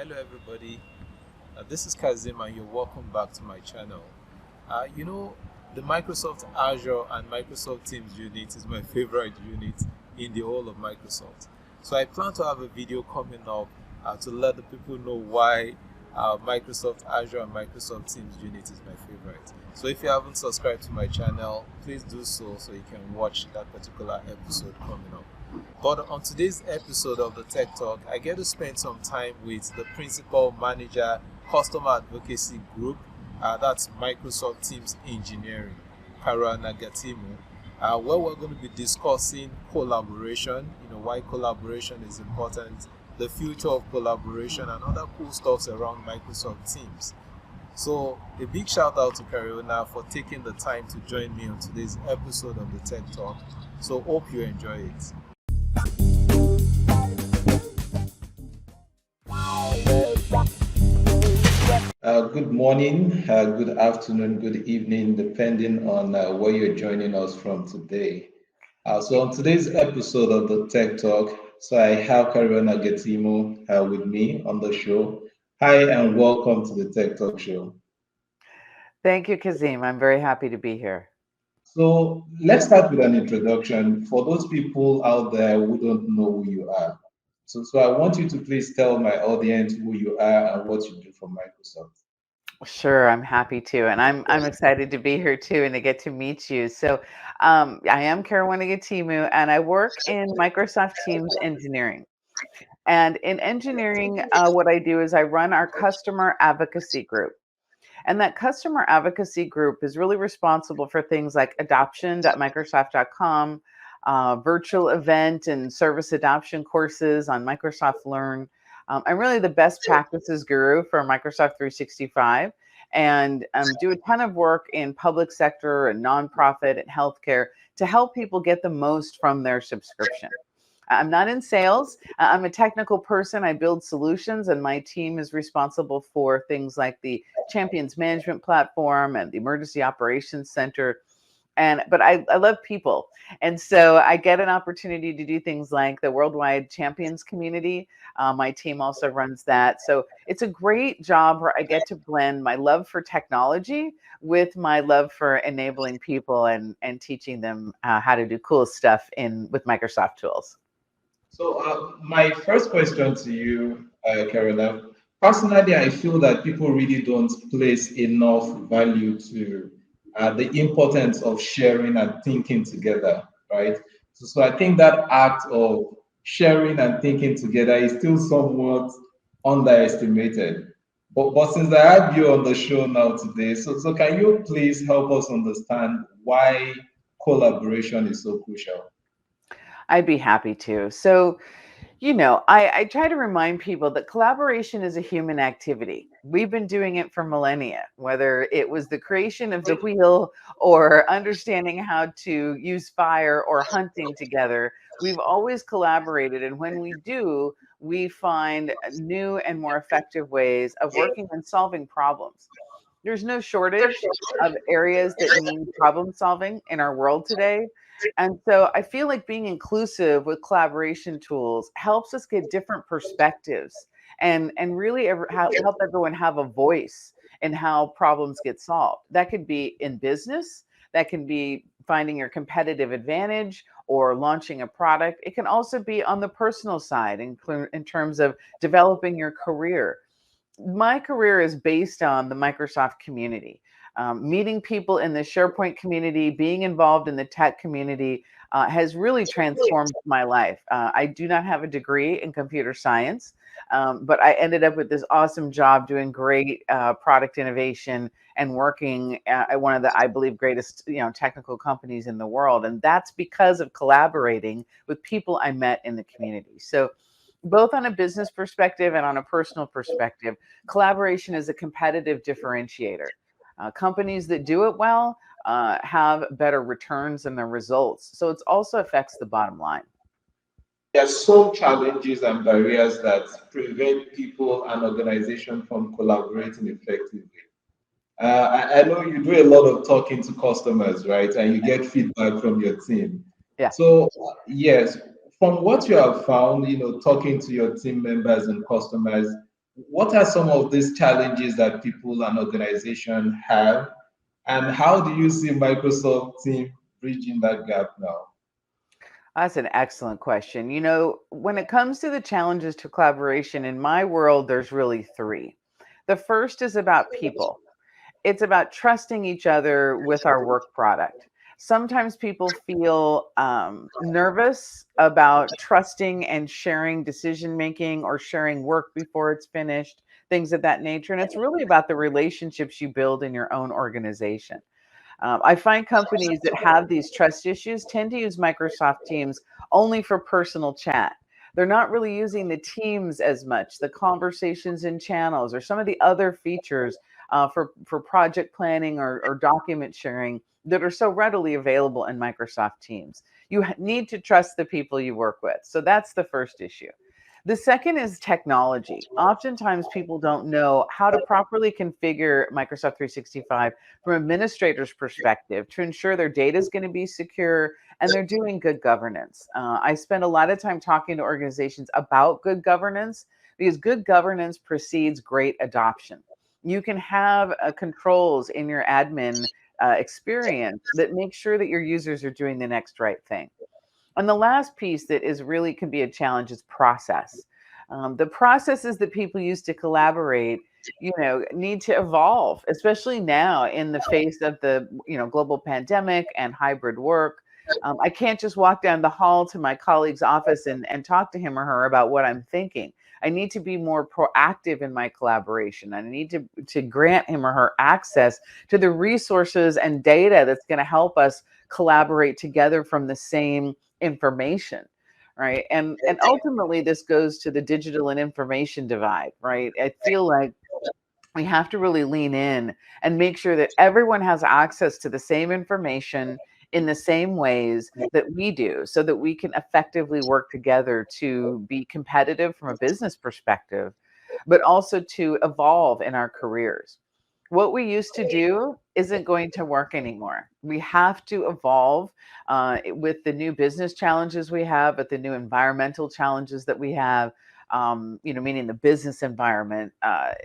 Hello, everybody. This is Kazeem, and you're welcome back to my channel. You know, the Microsoft Azure and Microsoft Teams unit is my favorite unit in the whole of Microsoft. So I plan to have a video coming up to let the people know why Microsoft Azure and Microsoft Teams unit is my favorite. So if you haven't subscribed to my channel, please do so you can watch that particular episode coming up. But on today's episode of the Tech Talk, I get to spend some time with the Principal Manager Customer Advocacy Group. That's Microsoft Teams Engineering, Karuana Gatimu, where we're going to be discussing collaboration, why collaboration is important, the future of collaboration, and other cool stuffs around Microsoft Teams. So a big shout out to Karuana for taking the time to join me on today's episode of the Tech Talk. So hope you enjoy it. Good morning, good afternoon, good evening, depending on where you're joining us from today. So on today's episode of the Tech Talk, so I have Karuana Gatimu with me on the show. Hi and welcome to the Tech Talk show. Thank you, Kazeem. I'm very happy to be here. So let's start with an introduction for those people out there who don't know who you are. So I want you to please tell my audience who you are and what you do for Microsoft. Sure, I'm happy to, and I'm excited to be here too, and to get to meet you. So, I am Karuana Gatimu, and I work in Microsoft Teams engineering. And in engineering, what I do is I run our customer advocacy group. And that customer advocacy group is really responsible for things like adoption.microsoft.com, virtual event and service adoption courses on Microsoft Learn. I'm really the best practices guru for Microsoft 365 and do a ton of work in public sector and nonprofit and healthcare to help people get the most from their subscription. I'm not in sales. I'm a technical person. I build solutions, and my team is responsible for things like the Champions Management Platform and the Emergency Operations Center. But I love people. And so I get an opportunity to do things like the Worldwide Champions Community. My team also runs that. So it's a great job where I get to blend my love for technology with my love for enabling people and teaching them how to do cool stuff with Microsoft tools. So, my first question to you, Carolina, personally, I feel that people really don't place enough value to the importance of sharing and thinking together, right? So I think that act of sharing and thinking together is still somewhat underestimated. But since I have you on the show now today, so can you please help us understand why collaboration is so crucial? I'd be happy to. I try to remind people that collaboration is a human activity. We've been doing it for millennia, whether it was the creation of the wheel or understanding how to use fire or hunting together. We've always collaborated. And when we do, we find new and more effective ways of working and solving problems. There's no shortage of areas that need problem solving in our world today. And so I feel like being inclusive with collaboration tools helps us get different perspectives and really help everyone have a voice in how problems get solved. That could be in business, that can be finding your competitive advantage or launching a product. It can also be on the personal side in terms of developing your career. My career is based on the Microsoft community. Meeting people in the SharePoint community, being involved in the tech community has really transformed my life. I do not have a degree in computer science, but I ended up with this awesome job doing great product innovation and working at one of the, I believe, greatest technical companies in the world. And that's because of collaborating with people I met in the community. So both on a business perspective and on a personal perspective, collaboration is a competitive differentiator. Companies that do it well have better returns in their results. So it also affects the bottom line. There are some challenges and barriers that prevent people and organizations from collaborating effectively. I know you do a lot of talking to customers, right? And you get feedback from your team. Yeah. So, yes, from what you have found, talking to your team members and customers, what are some of these challenges that people and organizations have, and how do you see Microsoft Team bridging that gap now? That's an excellent question. When it comes to the challenges to collaboration in my world, there's really three. The first is about people. It's about trusting each other with our work product. Sometimes people feel nervous about trusting and sharing decision making or sharing work before it's finished, things of that nature. And it's really about the relationships you build in your own organization. I find companies that have these trust issues tend to use Microsoft Teams only for personal chat. They're not really using the Teams as much, the conversations in channels, or some of the other features for project planning or document sharing that are so readily available in Microsoft Teams. You need to trust the people you work with. So that's the first issue. The second is technology. Oftentimes, people don't know how to properly configure Microsoft 365 from administrator's perspective to ensure their data is going to be secure and they're doing good governance. I spend a lot of time talking to organizations about good governance because good governance precedes great adoption. You can have controls in your admin experience that make sure that your users are doing the next right thing. And the last piece that is really can be a challenge is process. The processes that people use to collaborate, need to evolve, especially now in the face of the, global pandemic and hybrid work. I can't just walk down the hall to my colleague's office and talk to him or her about what I'm thinking. I need to be more proactive in my collaboration. I need to grant him or her access to the resources and data that's going to help us collaborate together from the same information, right? And ultimately this goes to the digital and information divide, right? I feel like we have to really lean in and make sure that everyone has access to the same information in the same ways that we do so that we can effectively work together to be competitive from a business perspective, but also to evolve in our careers. What we used to do isn't going to work anymore. We have to evolve with the new business challenges we have, with the new environmental challenges that we have. Meaning the business environment.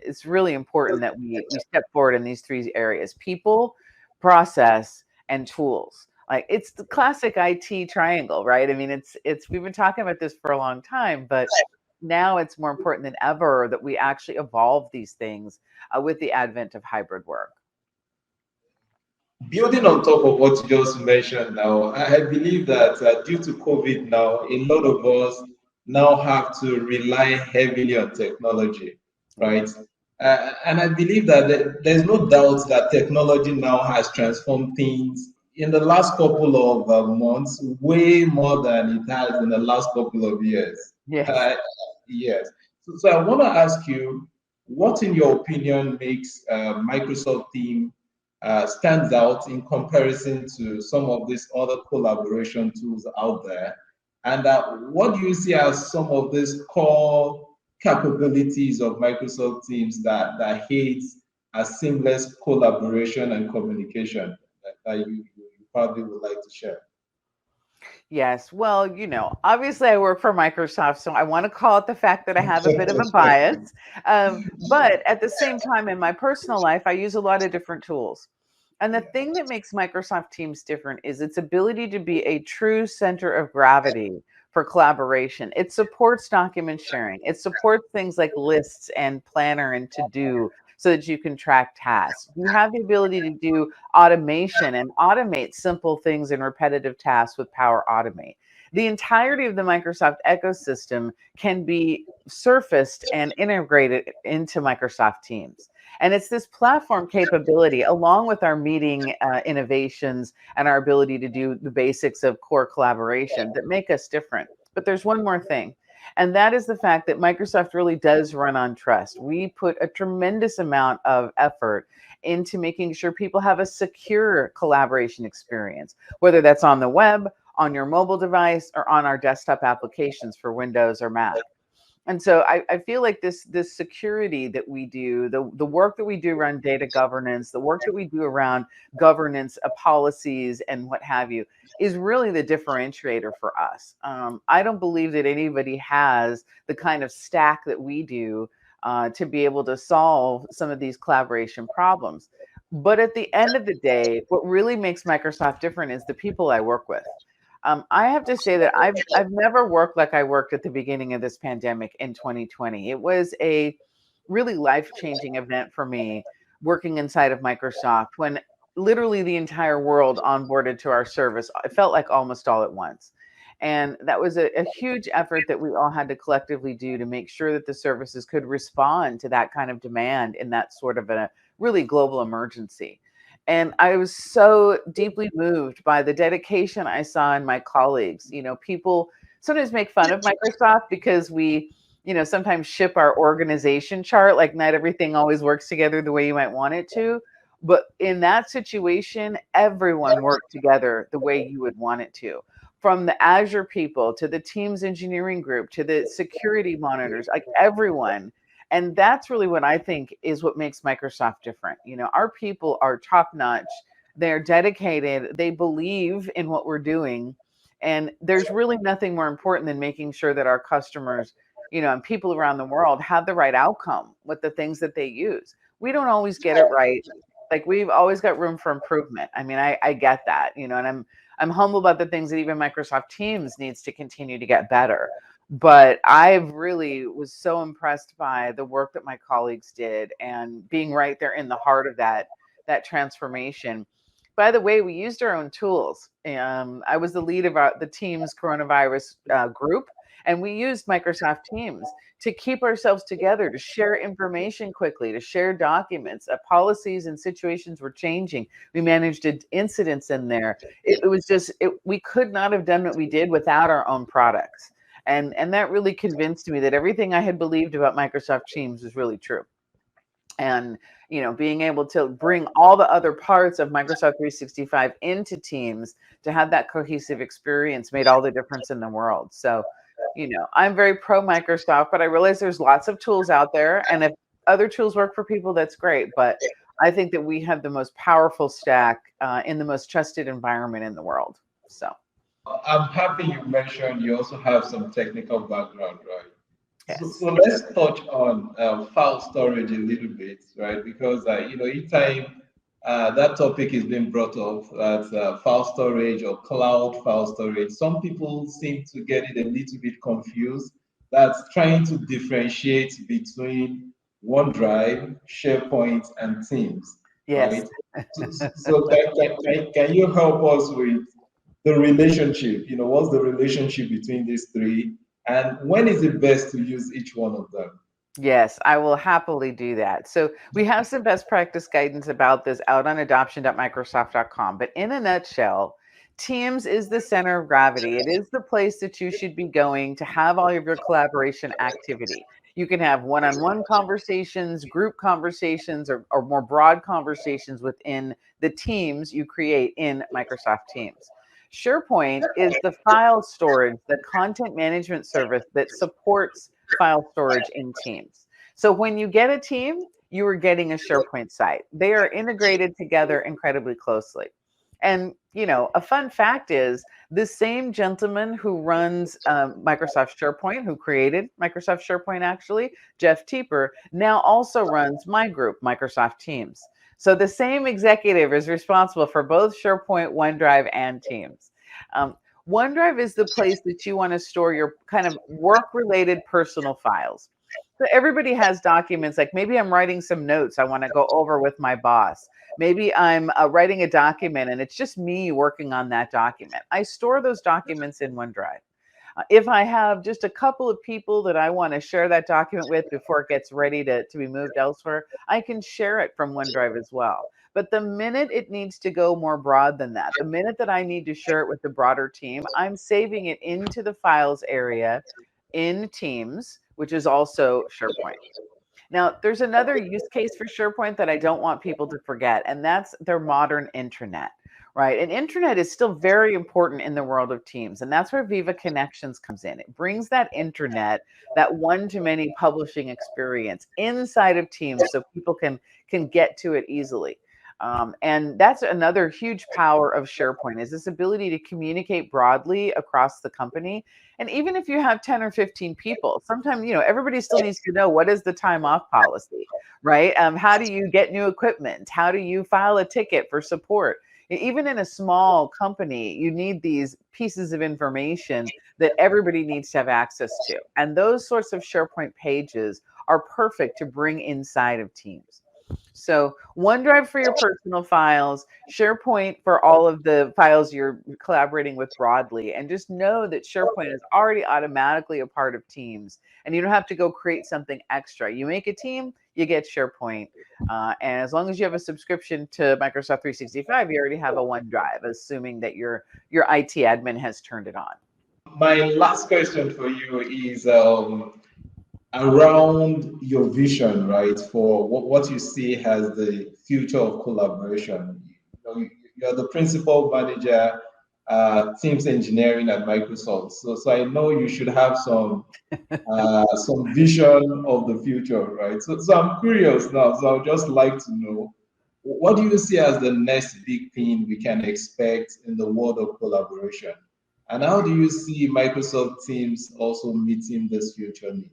It's really important that we step forward in these three areas: people, process, and tools. Like it's the classic IT triangle, right? I mean, it's we've been talking about this for a long time, but now it's more important than ever that we actually evolve these things with the advent of hybrid work. Building on top of what you just mentioned now, I believe that due to COVID now, a lot of us now have to rely heavily on technology, Yeah. right? And I believe that there's no doubt that technology now has transformed things in the last couple of months way more than it has in the last couple of years. Yes. Uh, yes. So I want to ask you, what, in your opinion, makes Microsoft Teams stands out in comparison to some of these other collaboration tools out there? And what do you see as some of these core capabilities of Microsoft Teams that aids a seamless collaboration and communication that you probably would like to share? Yes. Well, obviously I work for Microsoft, so I want to call it the fact that I have a bit of a bias. But at the same time, in my personal life, I use a lot of different tools. And the thing that makes Microsoft Teams different is its ability to be a true center of gravity for collaboration. It supports document sharing. It supports things like lists and planner and to do so that you can track tasks. You have the ability to do automation and automate simple things and repetitive tasks with Power Automate. The entirety of the Microsoft ecosystem can be surfaced and integrated into Microsoft Teams. And it's this platform capability, along with our meeting innovations and our ability to do the basics of core collaboration, that make us different. But there's one more thing, and that is the fact that Microsoft really does run on trust. We put a tremendous amount of effort into making sure people have a secure collaboration experience, whether that's on the web, on your mobile device, or on our desktop applications for Windows or Mac. And so I feel like this security that we do, the work that we do around data governance, the work that we do around governance of policies and what have you, is really the differentiator for us. I don't believe that anybody has the kind of stack that we do to be able to solve some of these collaboration problems. But at the end of the day, what really makes Microsoft different is the people I work with. I have to say that I've never worked like I worked at the beginning of this pandemic in 2020. It was a really life-changing event for me working inside of Microsoft when literally the entire world onboarded to our service. It felt like almost all at once. And that was a huge effort that we all had to collectively do to make sure that the services could respond to that kind of demand in that sort of a really global emergency. And I was so deeply moved by the dedication I saw in my colleagues. People sometimes make fun of Microsoft because we, sometimes ship our organization chart, like not everything always works together the way you might want it to. But in that situation, everyone worked together the way you would want it to. From the Azure people to the Teams engineering group to the security monitors, like everyone. And that's really what I think is what makes Microsoft different. Our people are top notch. They're dedicated. They believe in what we're doing. And there's really nothing more important than making sure that our customers, and people around the world have the right outcome with the things that they use. We don't always get it right. Like we've always got room for improvement. I mean, I get that, and I'm humble about the things that even Microsoft Teams needs to continue to get better. But I really was so impressed by the work that my colleagues did and being right there in the heart of that transformation. By the way, we used our own tools. I was the lead of the Teams coronavirus group, and we used Microsoft Teams to keep ourselves together, to share information quickly, to share documents. Policies and situations were changing. We managed incidents in there. It was just, we could not have done what we did without our own products. And that really convinced me that everything I had believed about Microsoft Teams was really true. And being able to bring all the other parts of Microsoft 365 into Teams to have that cohesive experience made all the difference in the world. So, I'm very pro Microsoft, but I realize there's lots of tools out there. And if other tools work for people, that's great. But I think that we have the most powerful stack in the most trusted environment in the world. So. I'm happy you mentioned you also have some technical background, right? Yes. So let's touch on file storage a little bit, right? Because each time that topic is being brought up, that's file storage or cloud file storage, some people seem to get it a little bit confused. That's trying to differentiate between OneDrive, SharePoint, and Teams, Yes. right? So can you help us with the relationship? What's the relationship between these three? And when is it best to use each one of them? Yes, I will happily do that. So we have some best practice guidance about this out on adoption.microsoft.com. But in a nutshell, Teams is the center of gravity. It is the place that you should be going to have all of your collaboration activity. You can have one-on-one conversations, group conversations, or more broad conversations within the teams you create in Microsoft Teams. SharePoint is the file storage, the content management service that supports file storage in Teams. So when you get a team, you are getting a SharePoint site. They are integrated together incredibly closely. And, a fun fact is the same gentleman who runs Microsoft SharePoint, who created Microsoft SharePoint actually, Jeff Teeper, now also runs my group, Microsoft Teams. So the same executive is responsible for both SharePoint, OneDrive, and Teams. OneDrive is the place that you want to store your kind of work-related personal files. So everybody has documents, like maybe I'm writing some notes I want to go over with my boss. Maybe I'm writing a document and it's just me working on that document. I store those documents in OneDrive. If I have just a couple of people that I want to share that document with before it gets ready to be moved elsewhere, I can share it from OneDrive as well. But the minute it needs to go more broad than that, the minute that I need to share it with the broader team, I'm saving it into the files area in Teams, which is also SharePoint. Now, there's another use case for SharePoint that I don't want people to forget, and that's their modern intranet, right? And intranet is still very important in the world of Teams, and that's where Viva Connections comes in. It brings that intranet, that one-to-many publishing experience inside of Teams so people can get to it easily. And that's another huge power of SharePoint is this ability to communicate broadly across the company. And even if you have 10 or 15 people, sometimes, everybody still needs to know what is the time off policy, right? How do you get new equipment? How do you file a ticket for support? Even in a small company, you need these pieces of information that everybody needs to have access to. And those sorts of SharePoint pages are perfect to bring inside of Teams. So OneDrive for your personal files, SharePoint for all of the files you're collaborating with broadly, and just know that SharePoint is already automatically a part of Teams, and you don't have to go create something extra. You make a team, you get SharePoint, and as long as you have a subscription to Microsoft 365, you already have a OneDrive, assuming that your IT admin has turned it on. My last question for you is around your vision, right, for what you see as the future of collaboration. You're the principal manager, Teams Engineering at Microsoft. So I know you should have some vision of the future, right? So I'm curious now. So I would just like to know, what do you see as the next big thing we can expect in the world of collaboration? And how do you see Microsoft Teams also meeting this future need?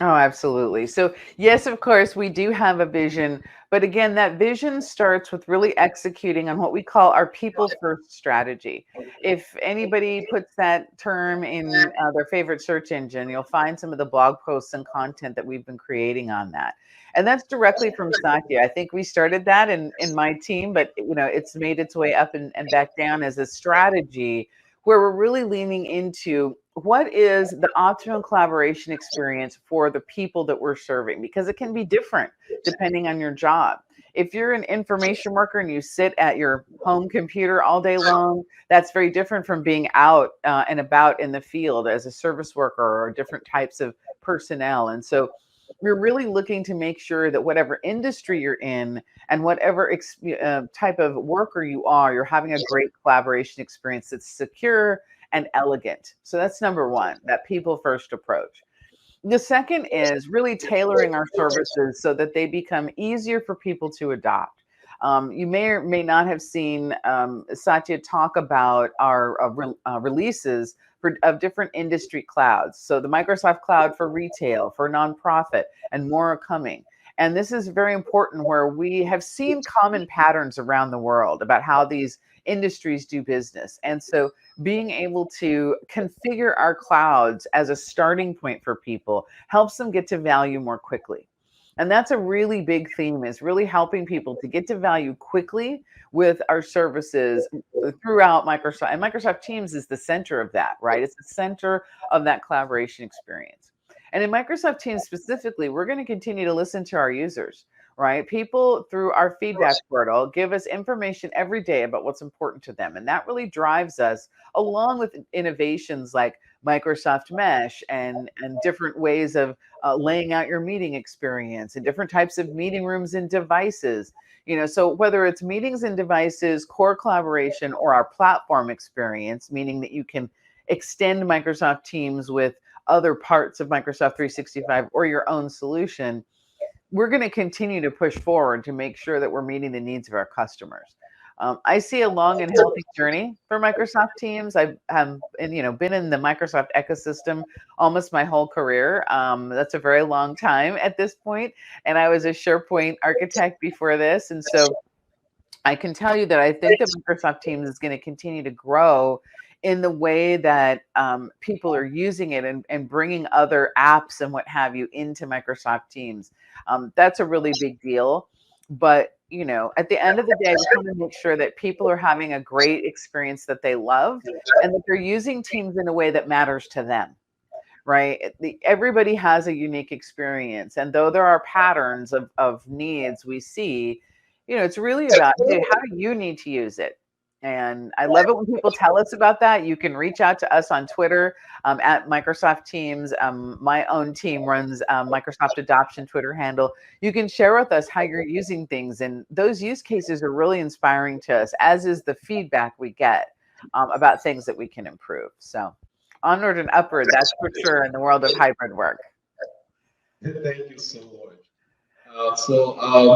Oh, absolutely. So, yes, of course, we do have a vision. But again, that vision starts with really executing on what we call our people first strategy. If anybody puts that term in their favorite search engine, you'll find some of the blog posts and content that we've been creating on that. And that's directly from Satya. I think we started that in my team, but it's made its way up and back down as a strategy where we're really leaning into what is the optimal collaboration experience for the people that we're serving, because it can be different depending on your job. If you're an information worker and you sit at your home computer all day long, that's very different from being out and about in the field as a service worker or different types of personnel. And so we're really looking to make sure that whatever industry you're in and whatever type of worker you are, you're having a great collaboration experience that's secure and elegant. So that's number one, that people first approach. The second is really tailoring our services so that they become easier for people to adopt. You may or may not have seen Satya talk about our releases of different industry clouds. So the Microsoft Cloud for retail, for nonprofit, and more are coming. And this is very important where we have seen common patterns around the world about how these industries do business. And so being able to configure our clouds as a starting point for people helps them get to value more quickly. And that's a really big theme, is really helping people to get to value quickly with our services throughout Microsoft. And Microsoft Teams is the center of that, right? It's the center of that collaboration experience. And in Microsoft Teams specifically, we're going to continue to listen to our users, right? People through our feedback portal give us information every day about what's important to them. And that really drives us along with innovations like Microsoft Mesh and different ways of laying out your meeting experience and different types of meeting rooms and devices. So whether it's meetings and devices, core collaboration, or our platform experience, meaning that you can extend Microsoft Teams with other parts of Microsoft 365 or your own solution, we're going to continue to push forward to make sure that we're meeting the needs of our customers. I see a long and healthy journey for Microsoft Teams. I've been in the Microsoft ecosystem almost my whole career. That's a very long time at this point, and I was a SharePoint architect before this, and so I can tell you that I think that Microsoft Teams is going to continue to grow in the way that people are using it and bringing other apps and what have you into Microsoft Teams. That's a really big deal. But, at the end of the day, we want to make sure that people are having a great experience that they love and that they're using Teams in a way that matters to them. Right? Everybody has a unique experience. And though there are patterns of needs we see, it's really about, hey, how do you need to use it? And I love it when people tell us about that. You can reach out to us on Twitter at Microsoft Teams. My own team runs Microsoft Adoption Twitter handle. You can share with us how you're using things. And those use cases are really inspiring to us, as is the feedback we get about things that we can improve. So onward and upward, that's for sure, in the world of hybrid work. Thank you so much.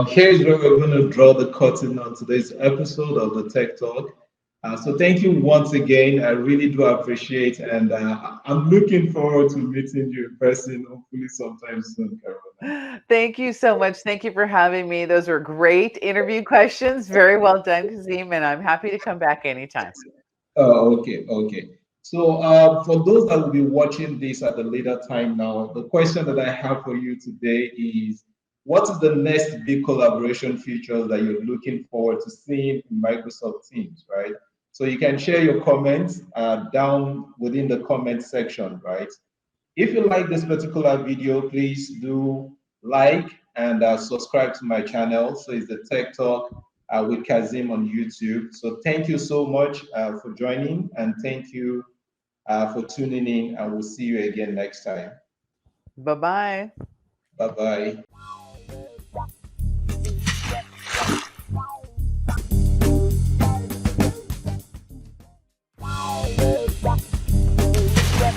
Here's where we're going to draw the curtain on today's episode of the Tech Talk. So thank you once again. I really do appreciate, and I'm looking forward to meeting you in person, hopefully sometime soon, Caroline. Thank you so much. Thank you for having me. Those were great interview questions. Very well done, Kazeem, and I'm happy to come back anytime. Okay, okay. For those that will be watching this at a later time now, the question that I have for you today is, what is the next big collaboration feature that you're looking forward to seeing in Microsoft Teams, right? So you can share your comments down within the comment section, right? If you like this particular video, please do like and subscribe to my channel. So it's the Tech Talk with Kazeem on YouTube. So thank you so much for joining, and thank you for tuning in. And we'll see you again next time. Bye bye. Bye bye.